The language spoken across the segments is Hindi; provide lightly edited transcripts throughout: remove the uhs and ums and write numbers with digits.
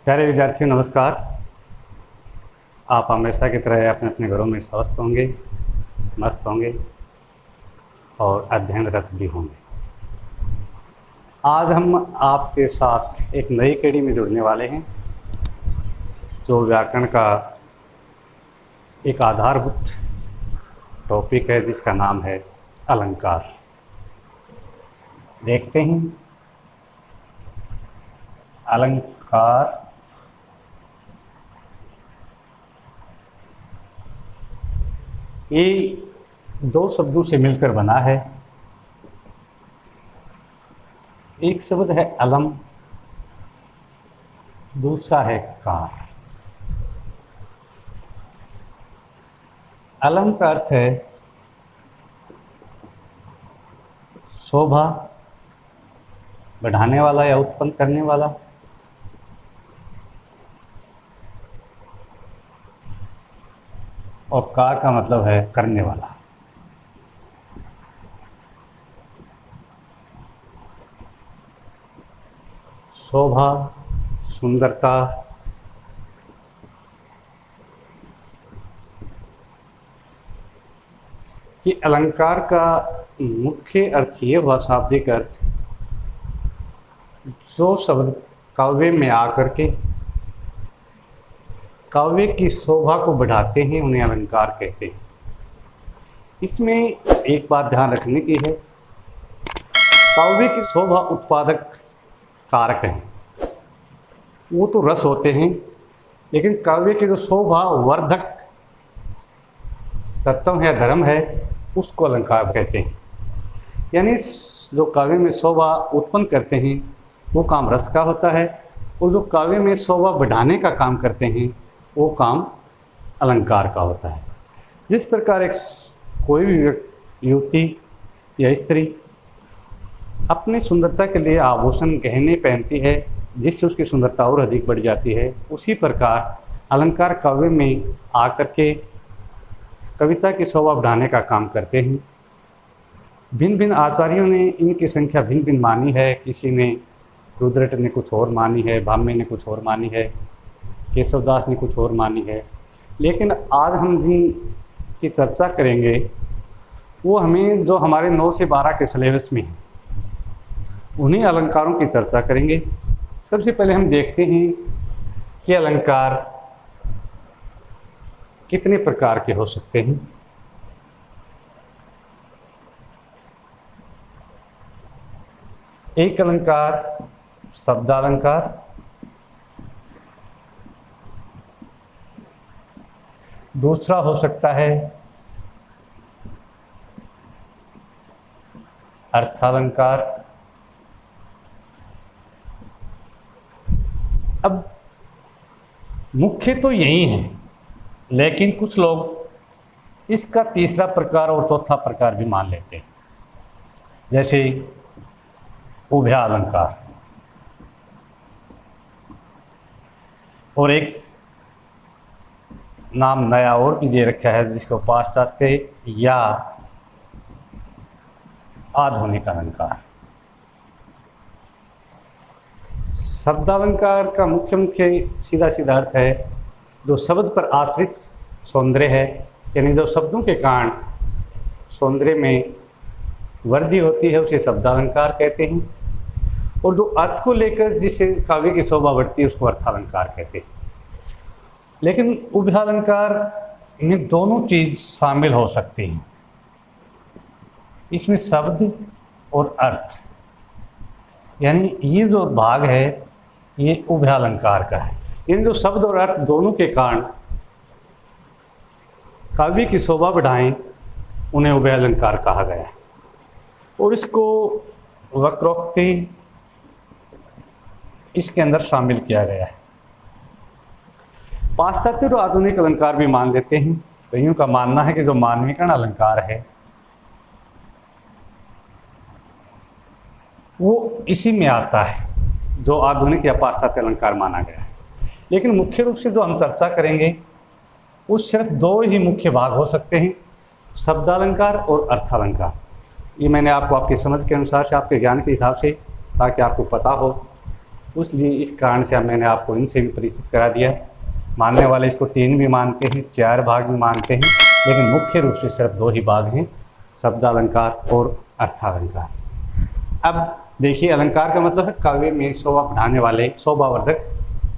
प्यारे विद्यार्थियों नमस्कार। आप हमेशा की तरह अपने अपने घरों में स्वस्थ होंगे, मस्त होंगे और अध्ययनरत भी होंगे। आज हम आपके साथ एक नई कड़ी में जुड़ने वाले हैं जो व्याकरण का एक आधारभूत टॉपिक है जिसका नाम है अलंकार। देखते हैं अलंकार ये दो शब्दों से मिलकर बना है। एक शब्द है अलम, दूसरा है कार। अलम का अर्थ है शोभा बढ़ाने वाला या उत्पन्न करने वाला। और कार का मतलब है करने वाला। शोभा, सुंदरता, कि अलंकार का मुख्य अर्थ ये हुआ, शाब्दिक अर्थ, जो शब्द काव्य में आकर के काव्य की शोभा को बढ़ाते हैं उन्हें अलंकार कहते हैं। इसमें एक बात ध्यान रखने की है, काव्य की शोभा उत्पादक कारक हैं, वो तो रस होते हैं, लेकिन काव्य की जो शोभा वर्धक तत्व है, धर्म है, उसको अलंकार कहते हैं। यानी जो काव्य में शोभा उत्पन्न करते हैं वो काम रस का होता है, और जो काव्य में शोभा बढ़ाने का काम करते हैं वो काम अलंकार का होता है। जिस प्रकार एक कोई भी युवती या स्त्री अपनी सुंदरता के लिए आभूषण गहने पहनती है जिससे उसकी सुंदरता और अधिक बढ़ जाती है, उसी प्रकार अलंकार काव्य में आकर के कविता की शोभा बढ़ाने का काम करते हैं। भिन्न भिन्न आचार्यों ने इनकी संख्या भिन्न भिन्न मानी है। किसी ने, रुद्रट ने कुछ और मानी है, भाम्य ने कुछ और मानी है, केशवदास ने कुछ और मानी है। लेकिन आज हम जिन की चर्चा करेंगे वो हमें जो हमारे 9 से 12 के सिलेबस में हैं उन्हीं अलंकारों की चर्चा करेंगे। सबसे पहले हम देखते हैं कि अलंकार कितने प्रकार के हो सकते हैं। एक अलंकार शब्दालंकार, दूसरा हो सकता है अर्थालंकार। अब मुख्य तो यही है, लेकिन कुछ लोग इसका तीसरा प्रकार और चौथा प्रकार भी मान लेते हैं, जैसे उभयालंकार। और एक नाम नया और भी दे रखा है जिसको पाश्चात्य या आधुनिक अलंकार। शब्दालंकार का मुख्य सीधा सीधा अर्थ है जो शब्द पर आश्रित सौंदर्य है, यानी जो शब्दों के कारण सौंदर्य में वृद्धि होती है उसे शब्दालंकार कहते हैं। और जो अर्थ को लेकर जिससे काव्य की शोभा बढ़ती है उसको अर्थालंकार कहते हैं। लेकिन उभयालंकार में दोनों चीज़ शामिल हो सकती हैं। इसमें शब्द और अर्थ, यानी ये जो भाग है ये उभयालंकार का है। यानी जो शब्द और अर्थ दोनों के कारण काव्य की शोभा बढ़ाएं उन्हें उभयालंकार कहा गया है। और इसको वक्रोक्ति इसके अंदर शामिल किया गया है। पाश्चात्य और आधुनिक अलंकार भी मान लेते हैं। कईयों का मानना है कि जो मानवीकरण अलंकार है वो इसी में आता है जो आधुनिक या पाश्चात्य अलंकार माना गया है। लेकिन मुख्य रूप से जो हम चर्चा करेंगे उस सिर्फ 2 ही मुख्य भाग हो सकते हैं, शब्दालंकार और अर्थालंकार। ये मैंने आपको आपकी समझ के अनुसार से, आपके ज्ञान के हिसाब से, ताकि आपको पता हो इसलिए इस कारण से मैंने आपको इनसे भी परिचित करा दिया। मानने वाले इसको 3 भी मानते हैं, 4 भाग भी मानते हैं, लेकिन मुख्य रूप से सिर्फ 2 ही भाग हैं, शब्दालंकार और अर्थालंकार। अब देखिए, अलंकार का मतलब है काव्य में शोभा बढ़ाने वाले, शोभावर्धक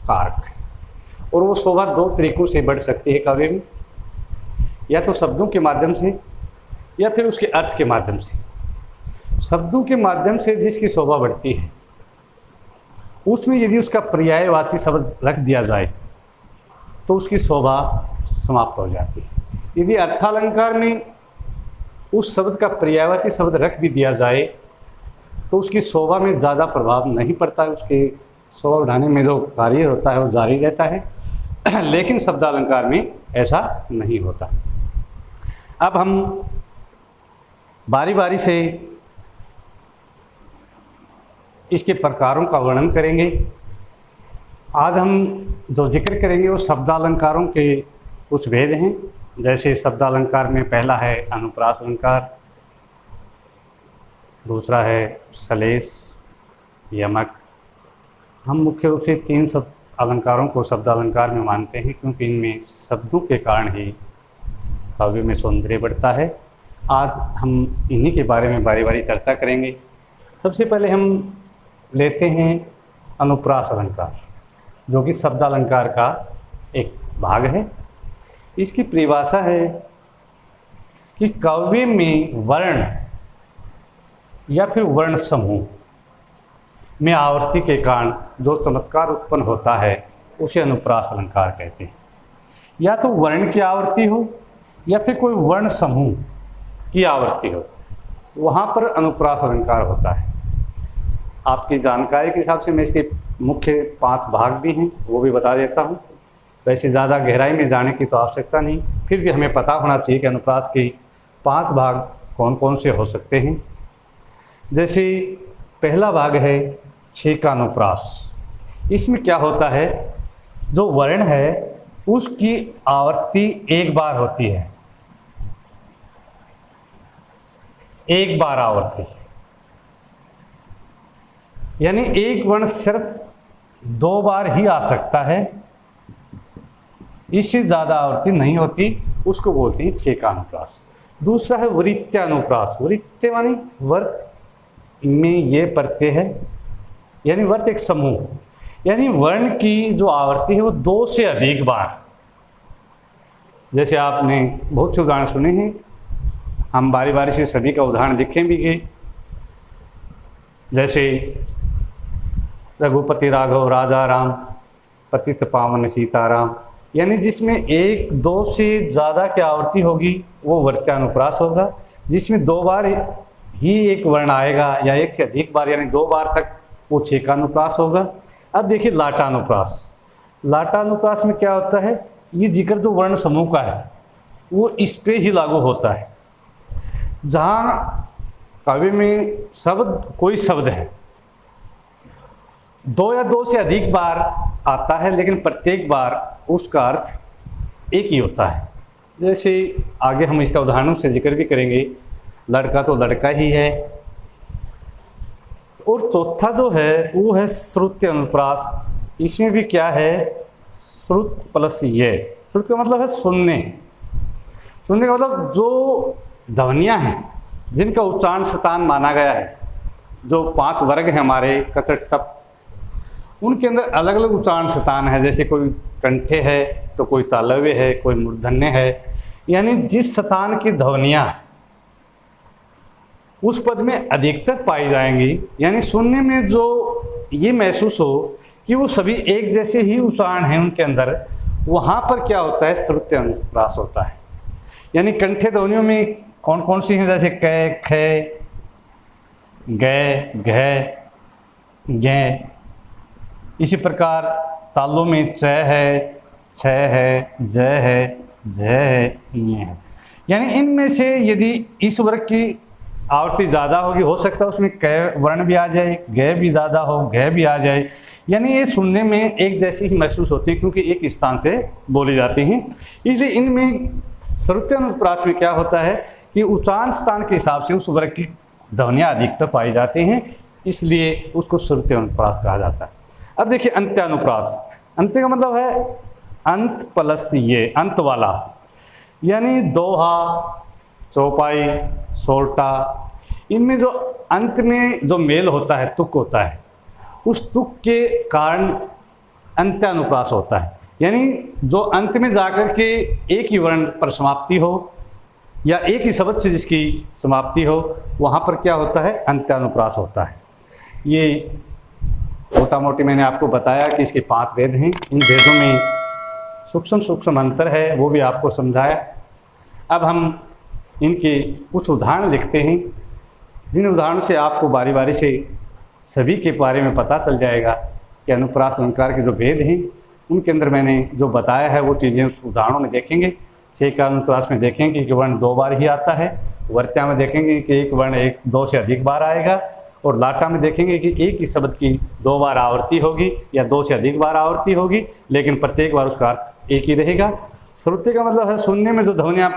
कारक। और वो शोभा 2 तरीकों से बढ़ सकती है काव्य में, या तो शब्दों के माध्यम से या फिर उसके अर्थ के माध्यम से। शब्दों के माध्यम से जिसकी शोभा बढ़ती है उसमें यदि उसका पर्यायवाची शब्द रख दिया जाए तो उसकी शोभा समाप्त हो जाती है। यदि अर्थालंकार में उस शब्द का पर्यायवाची शब्द रख भी दिया जाए तो उसकी शोभा में ज़्यादा प्रभाव नहीं पड़ता है, उसके शोभा बढ़ाने में जो कार्य होता है वो जारी रहता है। लेकिन शब्दालंकार में ऐसा नहीं होता। अब हम बारी बारी से इसके प्रकारों का वर्णन करेंगे। आज हम जो जिक्र करेंगे वो शब्दालंकारों के कुछ भेद हैं। जैसे शब्दालंकार में पहला है अनुप्रास अलंकार, दूसरा है श्लेष, यमक। हम मुख्य रूप से 3 शब्द अलंकारों को शब्दालंकार में मानते हैं, क्योंकि इनमें शब्दों के कारण ही काव्य में सौंदर्य बढ़ता है। आज हम इन्हीं के बारे में बारी बारी चर्चा करेंगे। सबसे पहले हम लेते हैं अनुप्रास अलंकार, जो कि शब्दालंकार का एक भाग है। इसकी परिभाषा है कि काव्य में वर्ण या फिर वर्ण समूह में आवर्ती के कारण जो चमत्कार उत्पन्न होता है उसे अनुप्रास अलंकार कहते हैं। या तो वर्ण की आवर्ती हो या फिर कोई वर्ण समूह की आवर्ती हो, वहाँ पर अनुप्रास अलंकार होता है। आपकी जानकारी के हिसाब से मैं इसके मुख्य 5 भाग भी हैं वो भी बता देता हूँ। वैसे ज़्यादा गहराई में जाने की तो आवश्यकता नहीं, फिर भी हमें पता होना चाहिए कि अनुप्रास के 5 भाग कौन कौन से हो सकते हैं। जैसे पहला भाग है छेकानुप्रास। इसमें क्या होता है, जो वर्ण है उसकी आवर्ती एक बार होती है, एक बार आवर्ती, यानी एक वर्ण सिर्फ 2 बार ही आ सकता है, इससे ज़्यादा आवर्ती नहीं होती, उसको बोलते हैं छेकानुप्रास। दूसरा है वृत्त्यानुप्रास। वृत्त्य मानी वर्त में ये प्रत्यय है, यानी वर्त एक समूह, यानी वर्ण की जो आवर्ती है वो 2 से अधिक बार। जैसे आपने बहुत से उदाहरण सुने हैं, हम बारी बारी से सभी का उदाहरण लिखे भी गए। जैसे रघुपति राघव राजा राम, पतित पावन सीताराम, यानी जिसमें 1, 2 से ज़्यादा की आवर्ती होगी वो वृत्त्यानुप्रास होगा। जिसमें 2 बार ही एक वर्ण आएगा या 1 से अधिक बार यानी 2 बार तक वो छेकानुप्रास होगा। अब देखिए लाटानुप्रास। लाटानुप्रास में क्या होता है, ये जिक्र जो वर्ण समूह का है वो इस पे ही लागू होता है। जहाँ काव्य में शब्द कोई शब्द है 2 या 2 से अधिक बार आता है, लेकिन प्रत्येक बार उसका अर्थ एक ही होता है। जैसे आगे हम इसका उदाहरणों से जिक्र भी करेंगे। लड़का तो लड़का ही है। और चौथा जो है वो है श्रुत्य अनुप्रास। इसमें भी क्या है, श्रुत प्लस ये। श्रुत का मतलब है सुनने। सुनने का मतलब जो ध्वनियाँ हैं जिनका उच्चारण स्थान माना गया है, जो 5 वर्ग हैं हमारे कचट तप, उनके अंदर अलग अलग उच्चारण स्थान है। जैसे कोई कंठे है तो कोई तालव्य है, कोई मूर्धन्य है, यानी जिस स्थान की ध्वनियाँ उस पद में अधिकतर पाई जाएंगी, यानी सुनने में जो ये महसूस हो कि वो सभी एक जैसे ही उच्चारण हैं उनके अंदर, वहाँ पर क्या होता है, श्रुत्य अनुप्रास होता है। यानी कंठे ध्वनियों में कौन कौन सी हैं, जैसे क, ख, ग, घ, ग। इसी प्रकार तालों में च है, छ है, ज है, झ है, ये है। यानी इनमें से यदि इस वर्ग की आवर्ती ज़्यादा होगी, हो सकता है उसमें क वर्ण भी आ जाए, ग भी ज़्यादा हो, घ भी आ जाए, यानी ये सुनने में एक जैसी ही महसूस होती है क्योंकि एक स्थान से बोली जाती हैं। इसलिए इनमें श्रुत्यानुप्रास में क्या होता है कि उच्चारण स्थान के हिसाब से उस वर्ग की ध्वनियाँ अधिकतर पाई जाती हैं, इसलिए उसको श्रुत्यानुप्रास कहा जाता है। अब देखिए अंत्यानुप्रास, अंत्य का मतलब है अंत प्लस ये अंत वाला, यानी दोहा, चौपाई, सोरठा, इनमें जो अंत में जो मेल होता है, तुक होता है, उस तुक के कारण अंत्यानुप्रास होता है। यानी जो अंत में जाकर के एक ही वर्ण पर समाप्ति हो या एक ही शब्द से जिसकी समाप्ति हो, वहाँ पर क्या होता है, अंत्यानुप्रास होता है। ये मोटा मोटी मैंने आपको बताया कि इसके 5 भेद हैं। इन भेदों में सूक्ष्म सूक्ष्म अंतर है, वो भी आपको समझाया। अब हम इनके कुछ उदाहरण लिखते हैं, जिन उदाहरण से आपको बारी बारी से सभी के बारे में पता चल जाएगा कि अनुप्रास अलंकार के जो भेद हैं उनके अंदर मैंने जो बताया है वो चीज़ें उस उदाहरणों में देखेंगे। छेका अनुप्रास में देखेंगे कि वर्ण 2 बार ही आता है, वर्त्या में देखेंगे कि एक वर्ण 2 से अधिक बार आएगा, और लाटा में देखेंगे कि एक ही शब्द की 2 बार आवृत्ति होगी या 2 से अधिक बार आवृत्ति होगी, लेकिन प्रत्येक बार उसका अर्थ एक ही रहेगा। श्रुति का मतलब है सुनने में जो ध्वनियाँ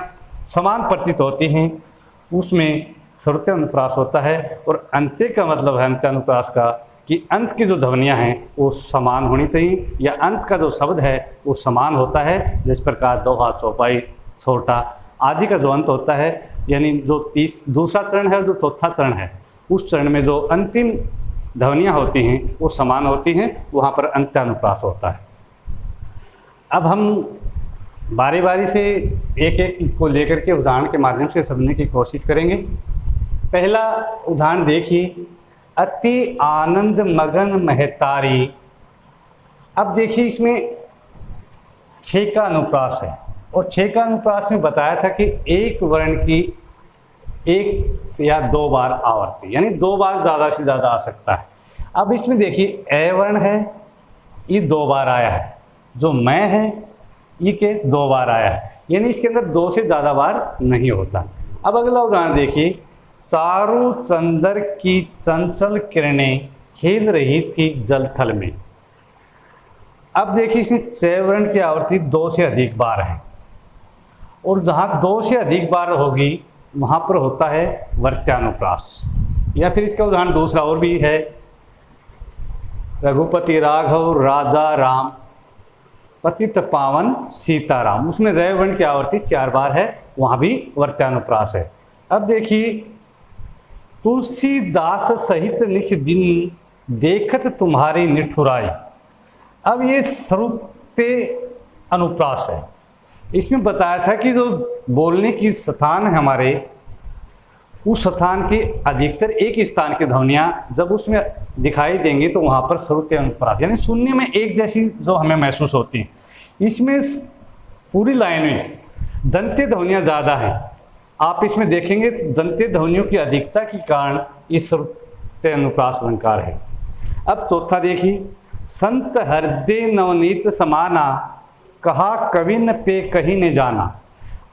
समान प्रतीत होती हैं उसमें श्रुति अनुप्रास होता है। और अंत्य का मतलब है अंत्यानुप्रास का कि अंत की जो ध्वनियाँ हैं वो समान होनी चाहिए, या अंत का जो शब्द है वो समान होता है। जिस प्रकार दोहा, चौपाई, सोरठा आदि का जो अंत होता है, यानी जो दूसरा चरण है, जो चौथा चरण है, उस चरण में जो अंतिम ध्वनियाँ होती हैं वो समान होती हैं, वहाँ पर अंत्यानुप्रास होता है। अब हम बारी बारी से एक एक को लेकर के उदाहरण के माध्यम से समझने की कोशिश करेंगे। पहला उदाहरण देखिए, अति आनंद मगन महतारी। अब देखिए इसमें 6 का अनुप्रास है, और 6 का अनुप्रास में बताया था कि एक वर्ण की 1 या 2 बार आवर्ती, यानी 2 बार ज़्यादा से ज़्यादा आ सकता है। अब इसमें देखिए ए वर्ण है, ये 2 बार आया है, जो मैं है ये के 2 बार आया है, यानी इसके अंदर 2 से ज़्यादा बार नहीं होता। अब अगला उदाहरण देखिए, चारु चंदर की चंचल किरणें खेल रही थी जल थल में। अब देखिए इसमें च वर्ण की आवृत्ति 2 से अधिक बार है, और जहाँ 2 से अधिक बार होगी वहाँ पर होता है वर्त्यानुप्रास। या फिर इसका उदाहरण दूसरा और भी है, रघुपति राघव राजा राम पतित पावन सीताराम, उसमें र वर्ण की आवृत्ति 4 बार है, वहाँ भी वर्त्यानुप्रास है। अब देखिए, तुलसीदास सहित निश दिन देखत तुम्हारी निठुराई। अब ये श्रुते अनुप्रास है। इसमें बताया था कि जो बोलने की स्थान है हमारे, उस स्थान के अधिकतर एक ही स्थान की ध्वनियाँ जब उसमें दिखाई देंगी तो वहाँ पर श्रुते अनुप्रास, यानी सुनने में एक जैसी जो हमें महसूस होती हैं। इसमें पूरी लाइन में दंत्य ध्वनियाँ ज़्यादा हैं। आप इसमें देखेंगे तो दंत्य ध्वनियों की अधिकता के कारण ये श्रुते अनुप्रास अलंकार है। अब चौथा देखिए, संत हृदय नवनीत समाना कहा कवि न पे कहीं न जाना।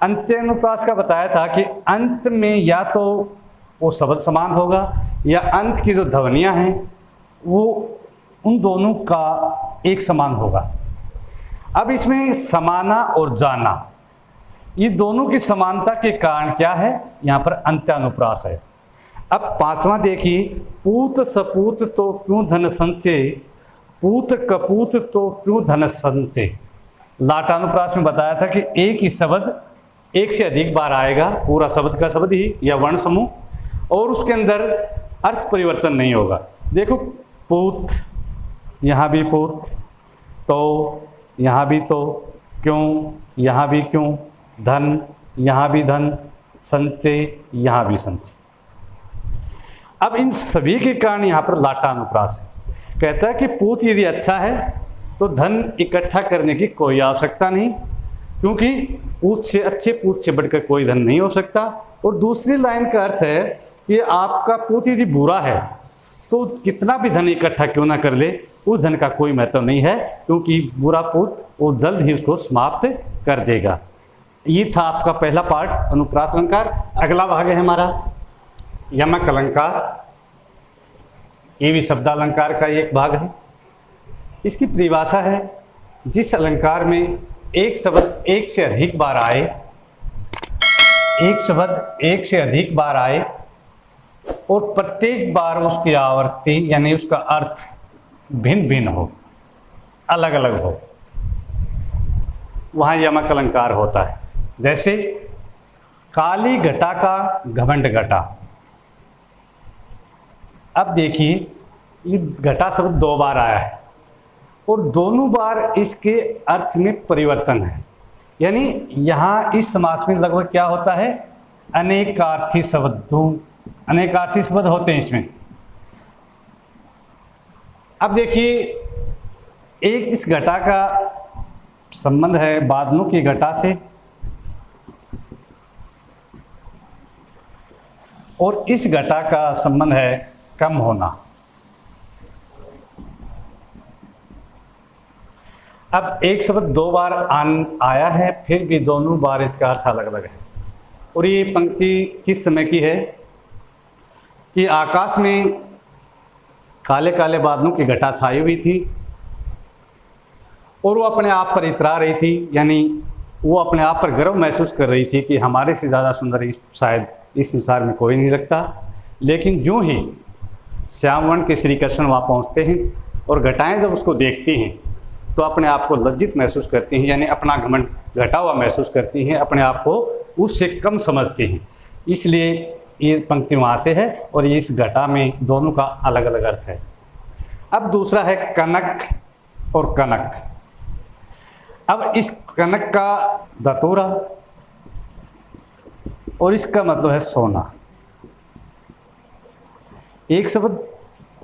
अंत्यानुप्रास का बताया था कि अंत में या तो वो शब्द समान होगा या अंत की जो ध्वनियाँ हैं वो उन दोनों का एक समान होगा। अब इसमें समाना और जाना, ये दोनों की समानता के कारण क्या है, यहाँ पर अंत्यानुप्रास है। अब 5वां देखिए, पूत सपूत तो क्यों धन संचय, पूत कपूत तो क्यों धन संचय। लाटानुप्रास में बताया था कि एक ही शब्द एक से अधिक बार आएगा, पूरा शब्द का शब्द ही या वर्ण समूह, और उसके अंदर अर्थ परिवर्तन नहीं होगा। देखो, पूत, यहाँ भी पूत, तो यहाँ भी तो, क्यों यहाँ भी क्यों, धन यहाँ भी धन, संचय यहाँ भी संचय। अब इन सभी के कारण यहाँ पर लाटानुप्रास है। कहता है कि पूत यदि अच्छा है तो धन इकट्ठा करने की कोई आवश्यकता नहीं, क्योंकि पूत से अच्छे पूत से बढ़कर कोई धन नहीं हो सकता। और दूसरी लाइन का अर्थ है कि आपका पूत यदि बुरा है तो कितना भी धन इकट्ठा क्यों ना कर ले, उस धन का कोई महत्व नहीं है, क्योंकि बुरा पूत वो जल्द ही उसको समाप्त कर देगा। ये था आपका पहला पार्ट, अनुप्रास अलंकार। अगला भाग है हमारा यमक अलंकार। ये भी शब्दालंकार का एक भाग है। इसकी परिभाषा है, जिस अलंकार में एक शब्द एक से अधिक बार आए, एक शब्द एक से अधिक बार आए और प्रत्येक बार उसकी आवृत्ति यानी उसका अर्थ भिन्न भिन्न हो, अलग अलग हो, वहाँ यमक अलंकार होता है। जैसे काली घटा का घमंड घटा। अब देखिए ये घटा शब्द 2 बार आया है और दोनों बार इसके अर्थ में परिवर्तन है, यानी यहाँ इस समास में लगभग क्या होता है, अनेकार्थी अनेकार्थी शब्द होते हैं इसमें। अब देखिए एक इस घटा का संबंध है बादलों की घटा से, और इस घटा का संबंध है कम होना। अब एक शब्द 2 बार आया है, फिर भी दोनों बार इसका अर्थ अलग अलग है। और ये पंक्ति किस समय की है कि आकाश में काले काले बादलों की घटा छाई हुई थी और वो अपने आप पर इतरा रही थी, यानी वो अपने आप पर गर्व महसूस कर रही थी कि हमारे से ज़्यादा सुंदर शायद इस संसार में कोई नहीं लगता। लेकिन यूँ ही श्याम वर्ण के श्री कृष्ण वहाँ पहुँचते हैं और घटाएं जब उसको देखती हैं तो अपने आप को लज्जित महसूस करती हैं, यानी अपना घमंड घटा हुआ महसूस करती हैं, अपने आप को उससे कम समझती हैं। इसलिए ये पंक्ति वहाँ से है और इस घटा में दोनों का अलग अलग अर्थ है। अब दूसरा है कनक और कनक। अब इस कनक का धतूरा और इसका मतलब है सोना। एक शब्द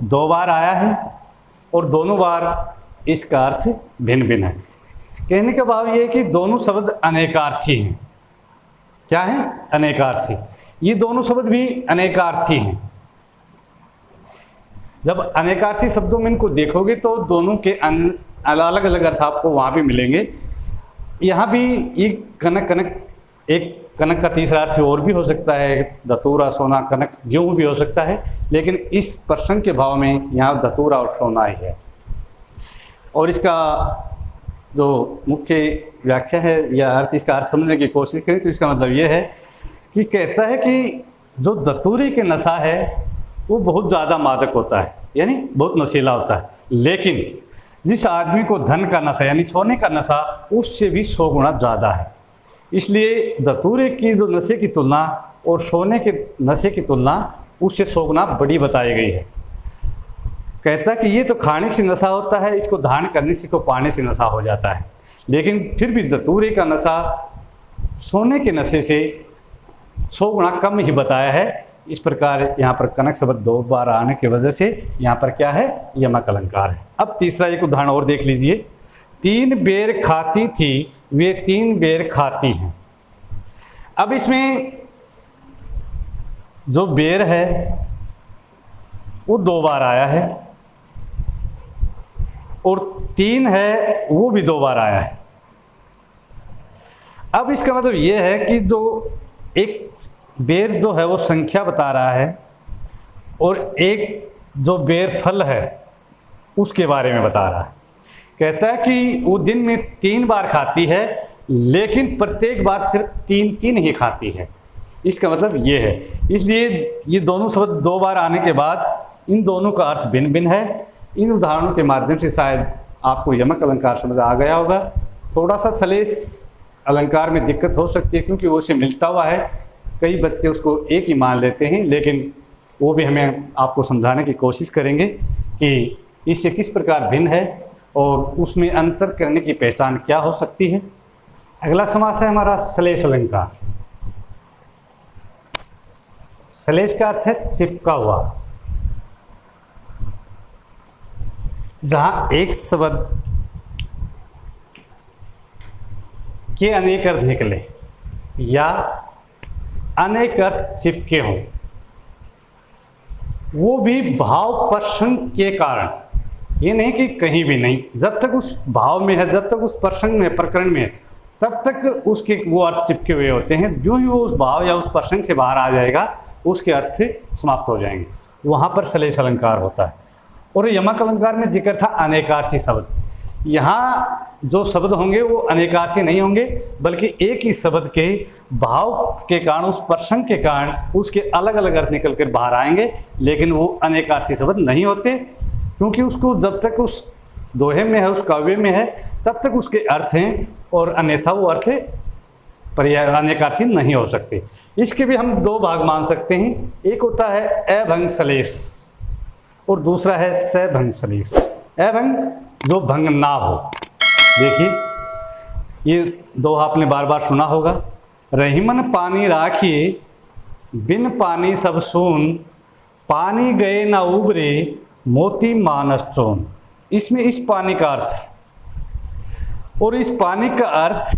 2 बार आया है और दोनों बार इसका अर्थ भिन्न भिन्न है। कहने का भाव ये है कि दोनों शब्द अनेकार्थी हैं। क्या है? अनेकार्थी। ये दोनों शब्द भी अनेकार्थी हैं। जब अनेकार्थी शब्दों में इनको देखोगे तो दोनों के अलग अलग अर्थ आपको वहाँ भी मिलेंगे। यहाँ भी ये कनक कनक, एक कनक का तीसरा अर्थ और भी हो सकता है, धतूरा सोना कनक गेहूँ भी हो सकता है, लेकिन इस प्रसंग के भाव में यहाँ धतूरा और सोना ही है। और इसका जो मुख्य व्याख्या है या अर्थ, इसका अर्थ समझने की कोशिश करें तो इसका मतलब ये है कि कहता है कि जो धतूरे के नशा है वो बहुत ज़्यादा मादक होता है, यानी बहुत नशीला होता है। लेकिन जिस आदमी को धन का नशा यानी सोने का नशा, उससे भी 100 गुना ज़्यादा है। इसलिए धतूरे की जो नशे की तुलना और सोने के नशे की तुलना उससे 100 गुना बड़ी बताई गई है। कहता है कि ये तो खाने से नशा होता है, इसको धारण करने से, को पाने से नशा हो जाता है, लेकिन फिर भी धतूरे का नशा सोने के नशे से 100 गुना कम ही बताया है। इस प्रकार यहाँ पर कनक शब्द 2 बार आने की वजह से यहाँ पर क्या है, यमक अलंकार है। अब तीसरा एक उदाहरण और देख लीजिए। 3 बेर खाती थी वे 3 बेर खाती हैं। अब इसमें जो बेर है वो 2 बार आया है और 3 है वो भी 2 बार आया है। अब इसका मतलब ये है कि जो एक बेर जो है वो संख्या बता रहा है और एक जो बेर फल है उसके बारे में बता रहा है। कहता है कि वो दिन में 3 बार खाती है, लेकिन प्रत्येक बार सिर्फ 3 ही खाती है। इसका मतलब ये है। इसलिए ये दोनों शब्द 2 बार आने के बाद इन दोनों का अर्थ भिन्न भिन्न है। इन उदाहरणों के माध्यम से शायद आपको यमक अलंकार समझ आ गया होगा। थोड़ा सा सलेश अलंकार में दिक्कत हो सकती है क्योंकि वो उससे मिलता हुआ है। कई बच्चे उसको एक ही मान लेते हैं, लेकिन वो भी हमें आपको समझाने की कोशिश करेंगे कि इससे किस प्रकार भिन्न है और उसमें अंतर करने की पहचान क्या हो सकती है। अगला समास है हमारा सलेश अलंकार। सलेश का अर्थ है चिपका हुआ। जहां एक शब्द के अनेक अर्थ निकले या अनेक अर्थ चिपके हों, वो भी भाव प्रसंग के कारण। ये नहीं कि कहीं भी नहीं, जब तक उस भाव में है, जब तक उस प्रसंग में, प्रकरण में है, तब तक उसके वो अर्थ चिपके हुए होते हैं। जो ही वो उस भाव या उस प्रसंग से बाहर आ जाएगा उसके अर्थ समाप्त हो जाएंगे। वहाँ पर सलेश अलंकार होता है। और यमक अलंकार में जिक्र था अनेकार्थी शब्द। यहाँ जो शब्द होंगे वो अनेकार्थी नहीं होंगे, बल्कि एक ही शब्द के भाव के कारण, उस प्रसंग के कारण उसके अलग अलग अर्थ निकल कर बाहर आएंगे, लेकिन वो अनेकार्थी शब्द नहीं होते क्योंकि उसको जब तक उस दोहे में है, उस काव्य में है, तब तक उसके अर्थ हैं, और अन्यथा वो अर्थ अनेकार्थी नहीं हो सकते। इसके भी हम दो भाग मान सकते हैं, एक होता है अभंग श्लेष और दूसरा है सभंग श्लेष। अभंग जो भंग ना हो। देखिए ये दोहा आपने बार बार सुना होगा, रहीमन पानी राखिए बिन पानी सब सून, पानी गए ना उबरे मोती मानस चोन। इसमें इस पानी का अर्थ है, और इस पानी का अर्थ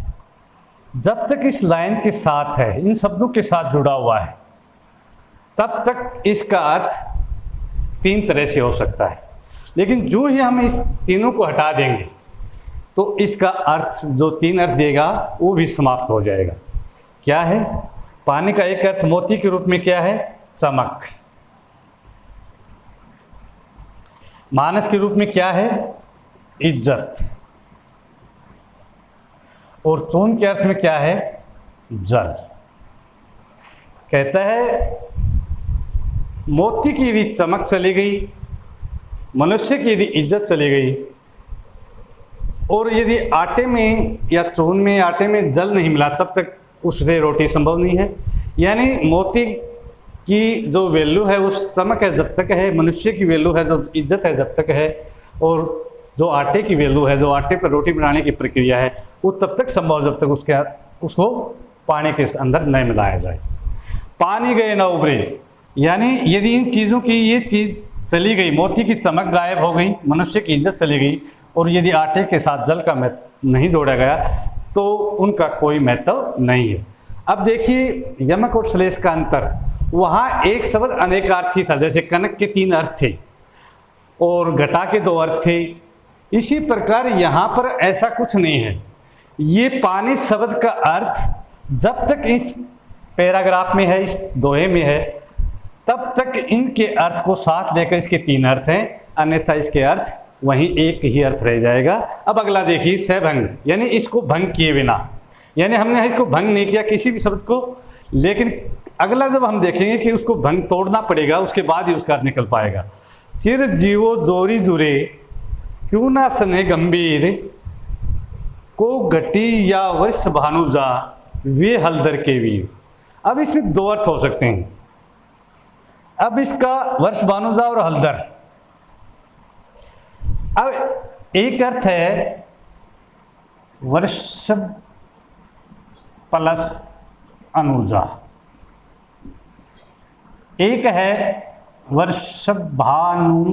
जब तक इस लाइन के साथ है, इन शब्दों के साथ जुड़ा हुआ है, तब तक इसका अर्थ तीन तरह से हो सकता है। लेकिन जो ही हम इस तीनों को हटा देंगे तो इसका अर्थ, जो तीन अर्थ देगा, वो भी समाप्त हो जाएगा। क्या है? पानी का एक अर्थ मोती के रूप में क्या है? चमक। मानस के रूप में क्या है? इज्जत। और चून के अर्थ में क्या है? जल। कहता है मोती की यदि चमक चली गई, मनुष्य की यदि इज्जत चली गई, और यदि आटे में या चून में, आटे में जल नहीं मिला, तब तक उससे रोटी संभव नहीं है। यानी मोती की जो वैल्यू है, उस चमक है जब तक है, मनुष्य की वैल्यू है, जो इज्जत है जब तक है, और जो आटे की वैल्यू है, जो आटे पर रोटी बनाने की प्रक्रिया है, वो तब तक संभव जब तक उसको पानी के अंदर नहीं मिलाया जाए। पानी गए ना उबरे, यानी यदि इन चीज़ों की ये चीज़ चली गई, मोती की चमक गायब हो गई, मनुष्य की इज्जत चली गई, और यदि आटे के साथ जल का महत्व नहीं जोड़ा गया, तो उनका कोई महत्व नहीं है। अब देखिए यमक और श्लेष का अंतर। वहाँ एक शब्द अनेकार्थी था, जैसे कनक के तीन अर्थ थे और घटा के दो अर्थ थे। इसी प्रकार यहाँ पर ऐसा कुछ नहीं है। ये पानी शब्द का अर्थ जब तक इस पैराग्राफ में है, इस दोहे में है, तब तक इनके अर्थ को साथ लेकर इसके तीन अर्थ हैं, अन्यथा इसके अर्थ वहीं एक ही अर्थ रह जाएगा। अब अगला देखिए सभंग, यानी इसको भंग किए बिना, यानी हमने इसको भंग नहीं किया किसी भी शब्द को, लेकिन अगला जब हम देखेंगे कि उसको भंग तोड़ना पड़ेगा, उसके बाद ही उसका अर्थ निकल पाएगा। चिर जीवो जोरी जुरे क्यों ना सने गंभीर, को घटी या वर्ष भानुजा वे हलदर के वीर। अब इसमें दो अर्थ हो सकते हैं। अब इसका वर्ष भानुजा और हलदर, अब एक अर्थ है वर्ष प्लस अनुजा, एक है वर्ष भानु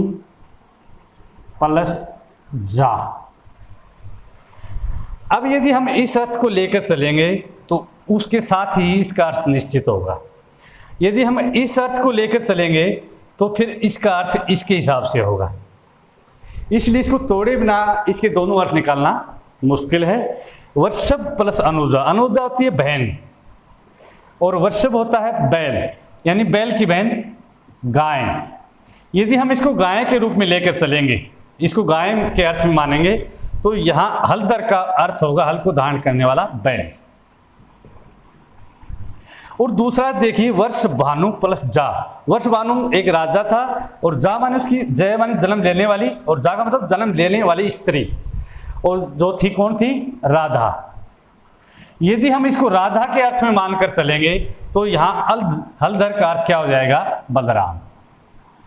प्लस जा। अब यदि हम इस अर्थ को लेकर चलेंगे तो उसके साथ ही इसका अर्थ निश्चित होगा। यदि हम इस अर्थ को लेकर चलेंगे तो फिर इसका अर्थ इसके हिसाब से होगा। इसलिए इसको तोड़े बिना इसके दोनों अर्थ निकालना मुश्किल है। वर्षभ प्लस अनुजा, अनुजा होती है बहन, और वर्षभ होता है बैल, यानी बैल की बहन गाय। यदि हम इसको गाय के रूप में लेकर चलेंगे, इसको गाय के अर्थ में मानेंगे, तो यहाँ हलदर का अर्थ होगा हल को धारण करने वाला बैल। और दूसरा देखिए वर्ष भानु प्लस जा। वर्ष भानु एक राजा था, और जा माने उसकी, जय माने जन्म देने वाली, और जा का मतलब जन्म देने वाली स्त्री, और जो थी कौन थी? राधा। यदि हम इसको राधा के अर्थ में मानकर चलेंगे तो यहाँ हलधर का अर्थ क्या हो जाएगा? बलराम।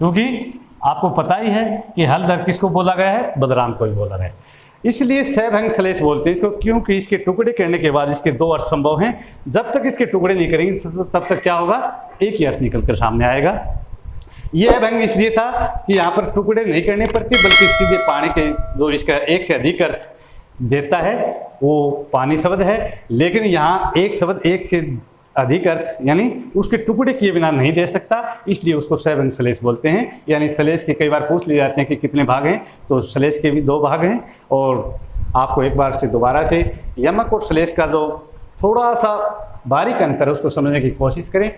क्योंकि आपको पता ही है कि हलधर किसको बोला गया है? बलराम को ही बोला गया है। इसलिए सभंग श्लेष बोलते हैं इसको, क्योंकि इसके टुकड़े करने के बाद इसके दो अर्थ संभव हैं। जब तक इसके टुकड़े नहीं करेंगे तब तक क्या होगा? एक ही अर्थ निकल कर सामने आएगा। यह अभंग इसलिए था कि यहाँ पर टुकड़े नहीं करने पड़ते, बल्कि सीधे पानी के जो इसका एक से अधिक अर्थ देता है वो पानी शब्द है। लेकिन यहाँ एक शब्द एक से अधिक अर्थ यानी उसके टुकड़े किए बिना नहीं दे सकता, इसलिए उसको सभंग श्लेष बोलते हैं। यानी श्लेष के कई बार पूछ लिए जाते हैं कि कितने भाग हैं, तो श्लेष के भी दो भाग हैं। और आपको एक बार से दोबारा से यमक और श्लेष का जो थोड़ा सा बारीक अंतर है उसको समझने की कोशिश करें।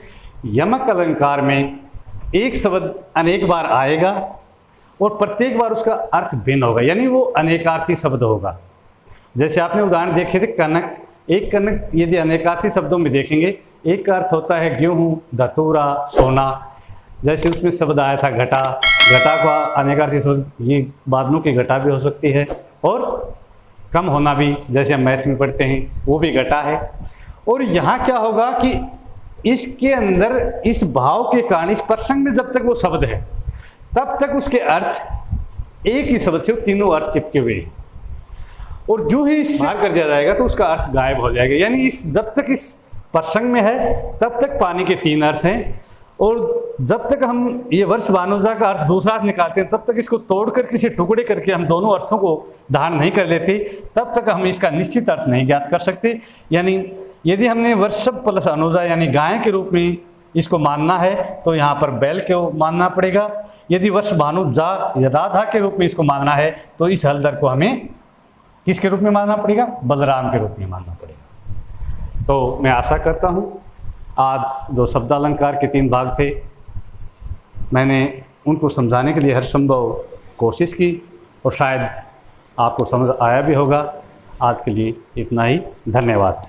यमक अलंकार में एक शब्द अनेक बार आएगा और प्रत्येक बार उसका अर्थ भिन्न होगा, यानी वो अनेकार्थी शब्द होगा। जैसे आपने उदाहरण देखे थे कनक, एक कनक यदि अनेकार्थी शब्दों में देखेंगे, एक का अर्थ होता है गेहूँ, धतूरा, सोना। जैसे उसमें शब्द आया था घटा, घटा का आने का अर्थ ये बादलों की घटा भी हो सकती है, और कम होना भी, जैसे हम मैथ में पढ़ते हैं, वो भी घटा है। और यहाँ क्या होगा कि इसके अंदर इस भाव के कारण, इस प्रसंग में जब तक वो शब्द है तब तक उसके अर्थ एक ही शब्द से तीनों अर्थ चिपके हुए हैं, और जो ही बाहर कर दिया जाएगा तो उसका अर्थ गायब हो जाएगा। यानी इस जब तक इस प्रसंग में है तब तक पानी के तीन अर्थ हैं, और जब तक हम ये वर्ष भानुजा का अर्थ दूसरा अर्थ निकालते हैं तब तक इसको तोड़कर किसी टुकड़े करके हम दोनों अर्थों को धारण नहीं कर लेते, तब तक हम इसका निश्चित अर्थ नहीं ज्ञात कर सकते। यानी यदि हमने वर्षभ प्लस अनुजा यानी गाय के रूप में इसको मानना है तो यहाँ पर बैल को मानना पड़ेगा। यदि वर्ष भानुजा राधा के रूप में इसको मानना है तो इस हलधर को हमें किसके रूप में मानना पड़ेगा? बलराम के रूप में मानना पड़ेगा। तो मैं आशा करता हूँ आज जो शब्दालंकार के 3 भाग थे, मैंने उनको समझाने के लिए हर संभव कोशिश की, और शायद आपको समझ आया भी होगा। आज के लिए इतना ही, धन्यवाद।